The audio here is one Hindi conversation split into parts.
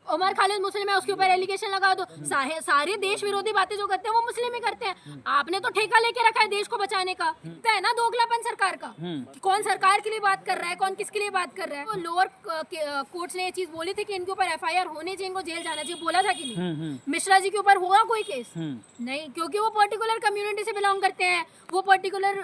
उमर खालिद मुस्लिम है उसके ऊपर एलिगेशन लगा दो। सारे देश विरोधी बातें जो करते हैं वो मुस्लिम ही करते हैं। आपने तो ठेका लेके रखा है देश को बचाने का, तो है ना दोगलापन सरकार का। कौन सरकार के लिए बात कर रहा है, कौन किसके लिए बात कर रहा है। तो लोअर कोर्ट्स ने ये चीज बोली थी कि इनके ऊपर एफआईआर होनी चाहिए, इनको जेल जाना चाहिए, बोला था कि नहीं। मिश्रा जी के ऊपर हुआ कोई केस नहीं, क्योंकि वो पर्टिकुलर कम्युनिटी से बिलोंग करते हैं, वो पर्टिकुलर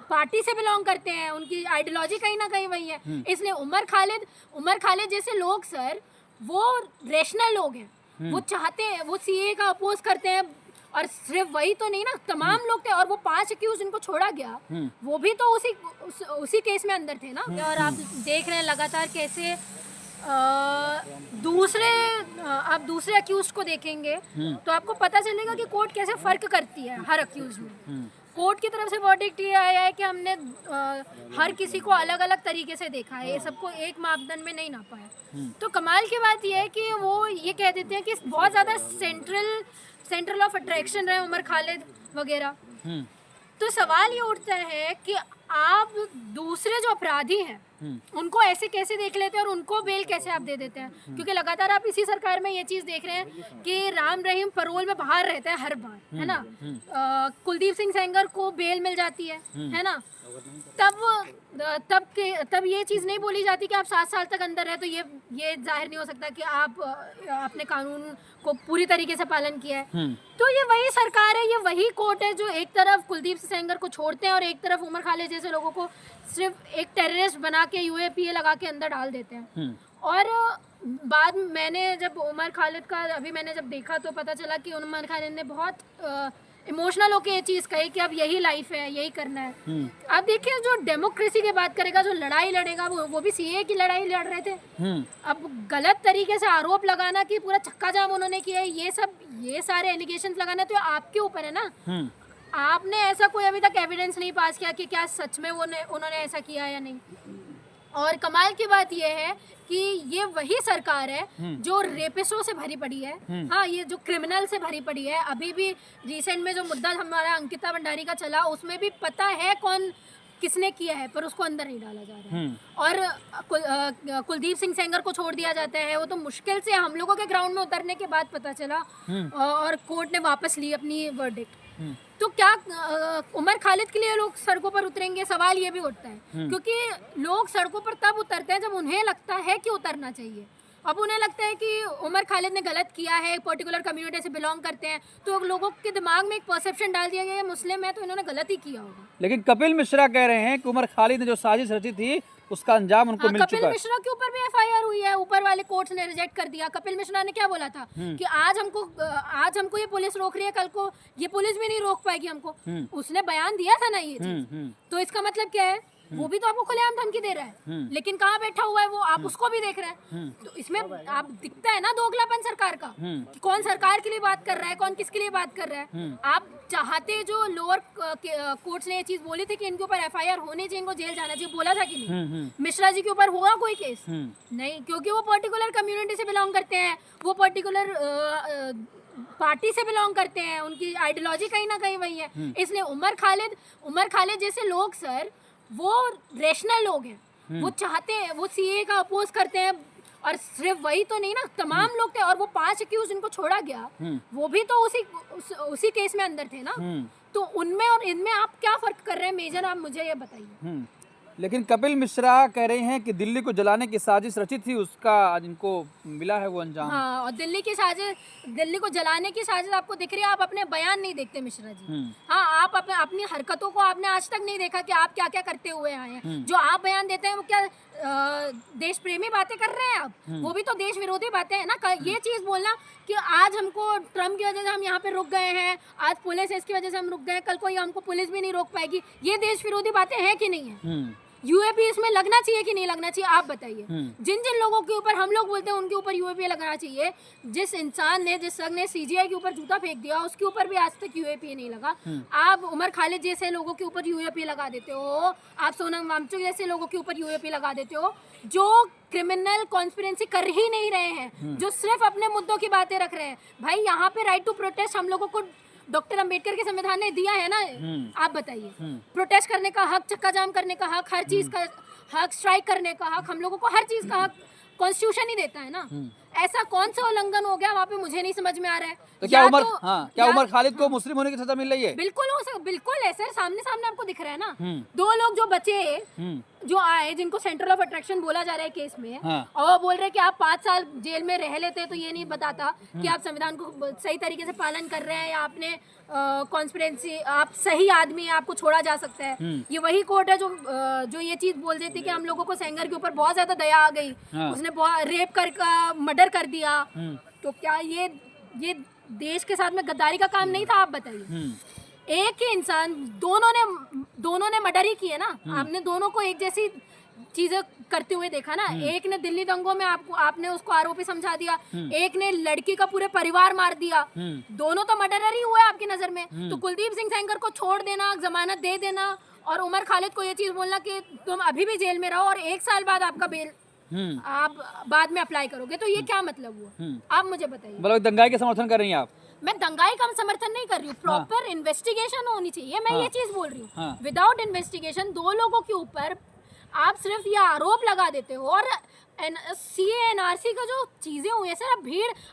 पार्टी से बिलोंग करते हैं, उनकी आइडियोलॉजी कहीं ना कहीं वही है। इसलिए उमर खालिद जैसे लोग सर वो रेशनल लोग हैं, वो चाहते हैं, वो सीए का अपोज करते हैं। और सिर्फ वही तो नहीं ना, तमाम लोग थे। और वो 5 एक्यूज इनको छोड़ा गया, वो भी तो उसी केस में अंदर थे ना। और आप देख रहे हैं लगातार कैसे आप दूसरे अक्यूज को देखेंगे तो आपको पता चलेगा कि कोर्ट कैसे फर्क करती है हर अक्यूज में। कोर्ट की तरफ से वर्डिक्ट ये आया है कि हमने हर किसी को अलग अलग तरीके से देखा है, ये सबको एक मापदंड में नहीं नापा है। तो कमाल की बात ये है कि वो ये कह देते हैं कि बहुत ज़्यादा सेंट्रल ऑफ अट्रैक्शन रहे उमर खालिद वगैरह। तो सवाल ये उठता है कि आप दूसरे जो अपराधी हैं उनको ऐसे कैसे देख लेते हैं और उनको बेल कैसे आप दे देते हैं। क्योंकि लगातार आप इसी सरकार में ये चीज़ देख रहे हैं कि राम रहीम परोल में बाहर रहता है हर बार, है ना। कुलदीप सिंह सेंगर को बेल मिल जाती है ना। तब ये चीज़ नहीं बोली जाती कि आप 7 साल तक अंदर है तो ये जाहिर नहीं हो सकता कि आप अपने कानून को पूरी तरीके से पालन किया है। तो ये वही सरकार है, ये वही कोर्ट है जो एक तरफ कुलदीप सिंह सेंगर को छोड़ते हैं और एक तरफ उमर खालिद जैसे लोगों को सिर्फ एक टेररिस्ट बना के यूएपीए लगा के अंदर डाल देते हैं। और बाद मैंने जब उमर खालिद का मैंने जब देखा तो पता चला कि उमर खालिद ने बहुत इमोशनल होके ये चीज़ कही कि अब यही लाइफ है, यही करना है। अब देखिए जो डेमोक्रेसी की बात करेगा, जो लड़ाई लड़ेगा, वो भी सीए की लड़ाई लड़ रहे थे। अब गलत तरीके से आरोप लगाना कि पूरा चक्का जाम उन्होंने किया है, ये सारे एलिगेशंस लगाना तो आपके ऊपर है ना। आपने ऐसा कोई अभी तक एविडेंस नहीं पास किया कि क्या सच में उन्होंने ऐसा किया या नहीं। और कमाल की बात यह है कि ये वही सरकार है जो रेपिस्टों से भरी पड़ी है। हाँ, ये जो क्रिमिनल से भरी पड़ी है। अभी भी रिसेंट में जो मुद्दा हमारा अंकिता भंडारी का चला, उसमें भी पता है कौन किसने किया है, पर उसको अंदर नहीं डाला जा रहा है। और कुलदीप सिंह सेंगर को छोड़ दिया जाता है, वो तो मुश्किल से हम लोगों के ग्राउंड में उतरने के बाद पता चला और कोर्ट ने वापस ली अपनी वर्डिक्ट। तो क्या उमर खालिद के लिए लोग सड़कों पर उतरेंगे? सवाल ये भी उठता है, क्योंकि लोग सड़कों पर तब उतरते हैं जब उन्हें लगता है कि उतरना चाहिए। अब उन्हें लगता है कि उमर खालिद ने गलत किया है, पर्टिकुलर कम्युनिटी से बिलोंग करते हैं, तो लोगों के दिमाग में एक परसेप्शन डाल दिया गया है मुस्लिम है तो इन्होंने गलत ही किया होगा। लेकिन कपिल मिश्रा कह रहे हैं कि उमर खालिद ने जो साजिश रची थी उसका अंजाम उनको मिल चुका है। कपिल मिश्रा के ऊपर भी एफआईआर हुई है, ऊपर वाले कोर्ट्स ने रिजेक्ट कर दिया। कपिल मिश्रा ने क्या बोला था कि आज हमको ये पुलिस रोक रही है, कल को ये पुलिस भी नहीं रोक पाएगी हमको। उसने बयान दिया था ना ये चीज। तो इसका मतलब क्या है, वो भी तो आपको खुलेआम धमकी दे रहा है, लेकिन कहाँ बैठा हुआ है वो, आप उसको भी देख रहे हैं। तो इसमें आप दिखता है ना दोगलापन सरकार का, कि कौन सरकार के लिए बात कर रहा है, कौन किसके लिए बात कर रहा है। आप चाहते, जो लोअर कोर्ट्स ने ये चीज बोली थी कि इनके ऊपर एफआईआर होनी चाहिए, इनको जेल जाना चाहिए, बोला था कि नहीं। मिश्रा जी के ऊपर हुआ कोई केस नहीं, क्योंकि वो पर्टिकुलर कम्युनिटी से बिलोंग करते हैं, वो पर्टिकुलर पार्टी से बिलोंग करते हैं, उनकी आइडियोलॉजी कहीं ना कहीं वही है। इसलिए उमर खालिद जैसे लोग सर वो रेशनल लोग हैं, वो चाहते हैं, वो सीए का अपोज करते हैं। और सिर्फ वही तो नहीं ना, तमाम लोग थे। और वो 5 एक्यूज इनको छोड़ा गया, वो भी तो उसी केस में अंदर थे ना। तो उनमें और इनमें आप क्या फर्क कर रहे हैं मेजर, आप मुझे ये बताइए। लेकिन कपिल मिश्रा कह रहे हैं कि दिल्ली को जलाने की साजिश रची थी, उसका आज इनको मिला है वो अंजाम। हाँ, और दिल्ली को जलाने की साजिश आपको दिख रही है, आप अपने बयान नहीं देखते मिश्रा जी। हाँ, आप अपनी हरकतों को आपने आज तक नहीं देखा कि आप क्या क्या करते हुए आए हैं। जो आप बयान देते हैं वो क्या देश प्रेमी बातें कर रहे हैं आप, वो भी तो देश विरोधी बातें हैं ना। ये चीज बोलना कि आज हमको ट्रम्प की वजह से हम यहाँ पे रुक गए हैं, आज पुलिस इसकी वजह से हम रुक गए, कल को हमको पुलिस भी नहीं रोक पाएगी, ये देश विरोधी बातें हैं कि नहीं है। यूएपी इसमें लगना चाहिए कि नहीं लगना चाहिए, आप बताइए। जिन लोगों के ऊपर हम लोग बोलते हैं उनके ऊपर यूएपी लगना चाहिए, जिस इंसान ने, जिस संघ ने सीजीआई के ऊपर जूता फेंक दिया उसके ऊपर भी आज तक यूएपी नहीं लगा। आप उमर खालिद जैसे लोगों के ऊपर यूएपी लगा देते हो, आप सोनम वांगचुक जैसे लोगों के ऊपर यूएपी लगा देते हो, जो क्रिमिनल कॉन्स्पिरेंसी कर ही नहीं रहे हैं, जो सिर्फ अपने मुद्दों की बातें रख रहे हैं। भाई यहाँ पे राइट टू प्रोटेस्ट हम लोगों को डॉक्टर अंबेडकर के संविधान ने दिया है ना। आप बताइए, प्रोटेस्ट करने का हक, चक्का जाम करने का हक, हर चीज का हक, स्ट्राइक करने का हक, हम लोगों को हर चीज का हक कॉन्स्टिट्यूशन ही देता है ना। ऐसा कौन सा उल्लंघन हो गया वहाँ पे, मुझे नहीं समझ में आ रहा है। तो क्या या उमर तो- क्या या- उमर खालिद को मुस्लिम होने की सजा मिल रही है? बिल्कुल है सर, सामने सामने आपको दिख रहा है ना। दो लोग जो बचे जो आए, जिनको सेंटर ऑफ अट्रैक्शन बोला जा रहा है केस में, हाँ। और वो बोल रहे हैं कि आप 5 साल जेल में रह लेते तो ये नहीं बताता कि आप संविधान को सही तरीके से पालन कर रहे हैं, या आपने कॉन्स्पिरेंसी, आप सही आदमी है, आपको छोड़ा जा सकता है। ये वही कोर्ट है जो ये चीज बोल देती कि हम लोगों को सेंगर के ऊपर बहुत ज्यादा दया आ गई, हाँ। उसने बहुत रेप कर मर्डर कर दिया। तो क्या ये देश के साथ में गद्दारी का काम नहीं था? आप बताइए। एक ही इंसान, दोनों ने मर्डर ही किए ना। आपने दोनों को एक जैसी चीजें करते हुए देखा ना। एक ने दिल्ली दंगों में आपने उसको आरोपी समझा दिया, एक ने लड़की का पूरे परिवार मार दिया। दोनों तो मर्डरर ही हुए आपकी नजर में। तो कुलदीप सिंह सेंगर को छोड़ देना, जमानत दे देना, और उमर खालिद को ये चीज बोलना कि तुम अभी भी जेल में रहो और 1 साल बाद आपका बेल आप बाद में अप्लाई करोगे, तो ये क्या मतलब हुआ? आप मुझे बताइए। मतलब दंगाई के समर्थन कर रही हैं आप? मैं दंगाई का समर्थन नहीं कर रही हूँ, प्रॉपर इन्वेस्टिगेशन होनी चाहिए। मैं ये चीज बोल रही हूँ, विदाउट इन्वेस्टिगेशन 2 लोगों के ऊपर आप सिर्फ ये आरोप लगा देते हो। और सीए एनआरसी का जो चीजें हुई है सर,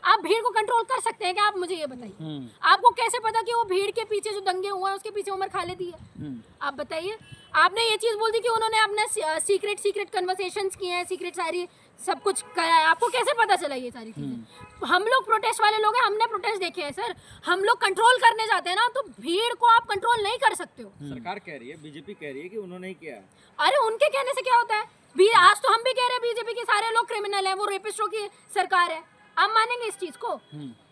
आप भीड़ को कंट्रोल कर सकते हैं क्या? आप मुझे ये बताइए। आपको कैसे पता कि वो भीड़ के पीछे जो दंगे हुए हैं उसके पीछे उमर खालिद ही है? आप बताइए। आपने ये चीज बोल दी कि उन्होंने अपने सीक्रेट कन्वर्सेशंस किए हैं, सीक्रेट सारी सब कुछ करा है। आपको कैसे पता चला ये सारी चीजें? हम लोग प्रोटेस्ट वाले लोग हैं, हमने प्रोटेस्ट देखे हैं सर। हम लोग कंट्रोल करने जाते हैं ना, तो भीड़ को आप कंट्रोल नहीं कर सकते हो। सरकार कह रही है, बीजेपी कह रही है कि उन्होंने ही किया। अरे उनके कहने से क्या होता है? आज तो हम भी कह रहे हैं बीजेपी के सारे लोग क्रिमिनल हैं, वो रेपिस्टों की सरकार है। आप मानेंगे इस चीज को?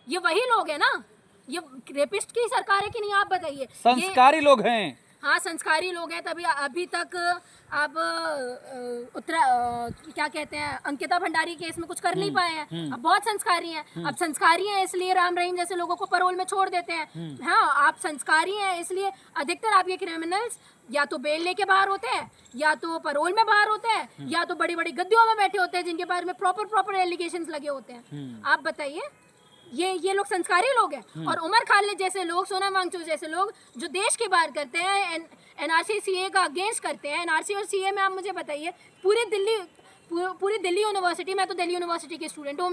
ये वही लोग हैं ना, ये रेपिस्ट की सरकार है कि नहीं? आप बताइए। संस्कारी लोग हैं। हाँ, संस्कारी लोग हैं, तभी अभी तक अब क्या कहते हैं, अंकिता भंडारी केस में कुछ कर नहीं पाए हैं। अब बहुत संस्कारी हैं। अब संस्कारी हैं इसलिए राम रहीम जैसे लोगों को पैरोल में छोड़ देते हैं। हाँ, आप संस्कारी हैं इसलिए अधिकतर आपके क्रिमिनल्स या तो बेल लेके बाहर होते हैं, या तो पैरोल में बाहर होते हैं, या तो बड़ी बड़ी गद्दियों में बैठे होते हैं जिनके बारे में प्रॉपर एलिगेशंस लगे होते हैं। आप बताइए, ये लोग संस्कारी लोग हैं? और उमर खालिद जैसे लोग, सोनम वांगचुक जैसे लोग जो देश की बात करते हैं, एनआरसी सीए का अगेंस्ट करते हैं। एनआरसी और सीए में आप मुझे बताइए, पूरी दिल्ली यूनिवर्सिटी, मैं तो दिल्ली यूनिवर्सिटी के स्टूडेंट हूँ,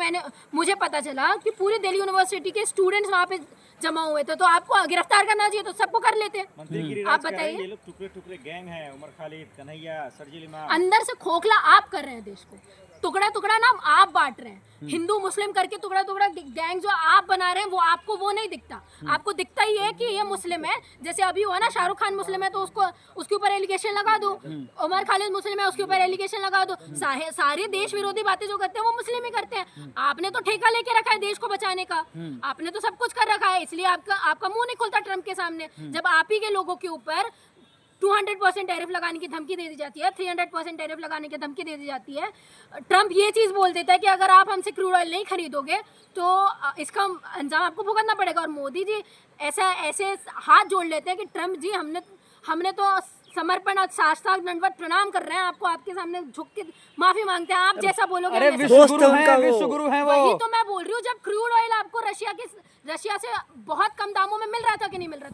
मुझे पता चला कि पूरी दिल्ली यूनिवर्सिटी के स्टूडेंट्स वहाँ पे जमा हुए थे। तो आपको गिरफ्तार करना चाहिए, तो सबको कर लेते। आप बताइए। ये लोग टुकड़े गैंग है, उमर खालिद, कन्हैया, शर्जील इमाम। अंदर से खोखला आप कर रहे हैं देश को, टुकड़ा ना आप बांट रहे हैं। हिंदू मुस्लिम करके टुकड़ा गैंग जो आप बना रहे हैं, वो नहीं दिखता। आपको दिखता ही है कि ये मुस्लिम है। जैसे अभी हुआ ना, शाहरुख खान मुस्लिम है तो उसके ऊपर एलिगेशन लगा दो। उमर खालिद मुस्लिम है, उसके ऊपर एलिगेशन लगा दो। सारे देश विरोधी बातें जो करते हैं वो मुस्लिम ही करते हैं। आपने तो ठेका लेके रखा है देश को बचाने का, आपने तो सब कुछ कर रखा है, इसलिए आपका मुंह नहीं खुलता ट्रम्प के सामने। जब आप ही के लोगों के ऊपर 200% टैरिफ लगाने की धमकी दे दी जाती है, 300% टैरिफ लगाने की धमकी दे दी जाती है, ट्रम्प ये चीज़ बोल देता है कि अगर आप हमसे क्रूड ऑयल नहीं खरीदोगे तो इसका अंजाम आपको भुगतना पड़ेगा। और मोदी जी ऐसे हाथ जोड़ लेते हैं कि ट्रम्प जी हमने तो समर्पण और साष्टांग दंडवत प्रणाम कर रहे हैं आपको, आपके सामने झुक के माफी मांगते हैं। आप जैसा बोलोगे। अरे विश्व गुरु हैं वो। वही तो मैं बोल रही हूँ, जब क्रूड ऑयल आपको रशिया से बहुत कम दामों में मिल रहा था कि नहीं मिल रहा था?